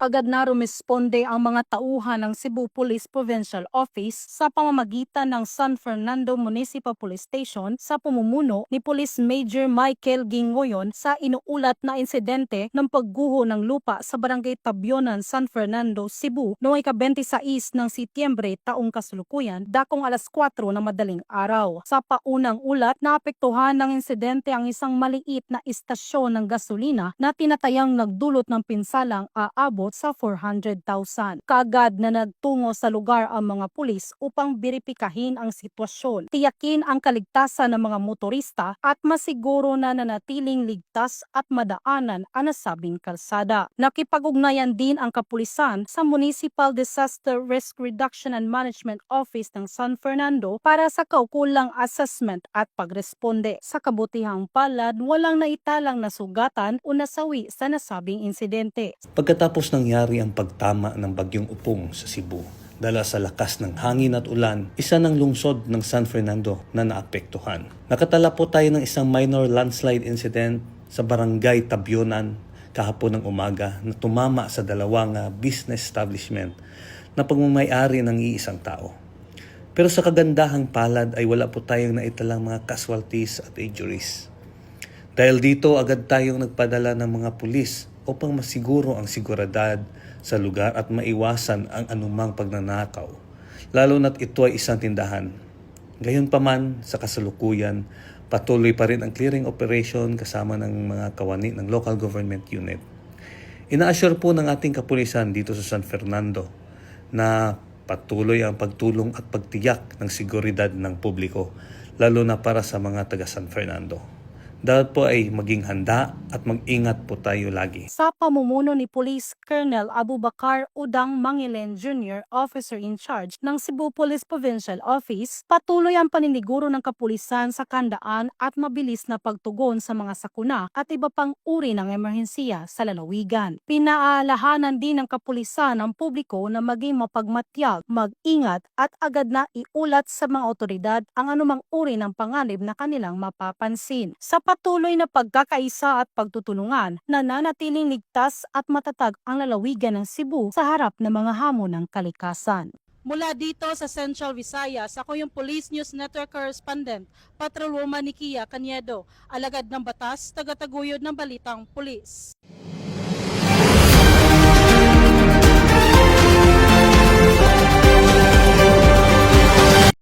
agad na rumisponde ang mga tauhan ng Cebu Police Provincial Office sa pamamagitan ng San Fernando Municipal Police Station sa pamumuno ni Police Major Michael Gingoyon sa inuulat na insidente ng pagguho ng lupa sa Barangay Tabyonan, San Fernando, Cebu noong ika-26 ng Setyembre taong kasalukuyan, dakong alas 4 ng madaling araw. Sa paunang ulat, naapektuhan ng insidente ang isang maliit na istasyon ng gasolina na tinatayang nagdulot ng pinsalang aabot sa 400,000. Kaagad na nagtungo sa lugar ang mga pulis upang beripikahin ang sitwasyon, tiyakin ang kaligtasan ng mga motorista at masiguro na nanatiling ligtas at madaanan ang nasabing kalsada. Nakipag-ugnayan din ang kapulisan sa Municipal Disaster Risk Reduction and Management Office ng San Fernando para sa kaukulang assessment at pagresponde. Sa kabutihang palad, walang naitalang nasugatan o nasawi sa nasabing insidente. Pagkatapos nangyari ang pagtama ng Bagyong Upong sa Cebu, dala sa lakas ng hangin at ulan, isa ng lungsod ng San Fernando na naapektuhan. Nakatala po tayo ng isang minor landslide incident sa Barangay Tabyonan kahapon ng umaga na tumama sa dalawang business establishment na pagmamayari ng iisang tao. Pero sa kagandahang palad ay wala po tayong naitalang mga casualties at injuries. Dahil dito, agad tayong nagpadala ng mga pulis upang masiguro ang seguridad sa lugar at maiwasan ang anumang pagnanakaw, lalo na't ito ay isang tindahan. Gayunpaman, sa kasalukuyan, patuloy pa rin ang clearing operation kasama ng mga kawani ng local government unit. Ina-assure po ng ating kapulisan dito sa San Fernando na patuloy ang pagtulong at pagtiyak ng seguridad ng publiko, lalo na para sa mga taga San Fernando. Dapat po ay maging handa at mag-ingat po tayo lagi. Sa pamumuno ni Police Colonel Abubakar Udang Mangilen Jr., Officer in Charge ng Cebu Police Provincial Office, patuloy ang paniniguro ng kapulisan sa kandaan at mabilis na pagtugon sa mga sakuna at iba pang uri ng emerhensiya sa lalawigan. Pinaalahanan din ng kapulisan ang publiko na maging mapagmatyag, mag-ingat at agad na iulat sa mga otoridad ang anumang uri ng panganib na kanilang mapapansin. Sa patuloy na pagkakaisa at pagtutulungan, nananatiling ligtas at matatag ang lalawigan ng Cebu sa harap ng mga hamon ng kalikasan. Mula dito sa Central Visayas, ako yung Police News Network Correspondent, Patrolwoman Nikia Caniedo, alagad ng batas, tagataguyod ng balitang pulis.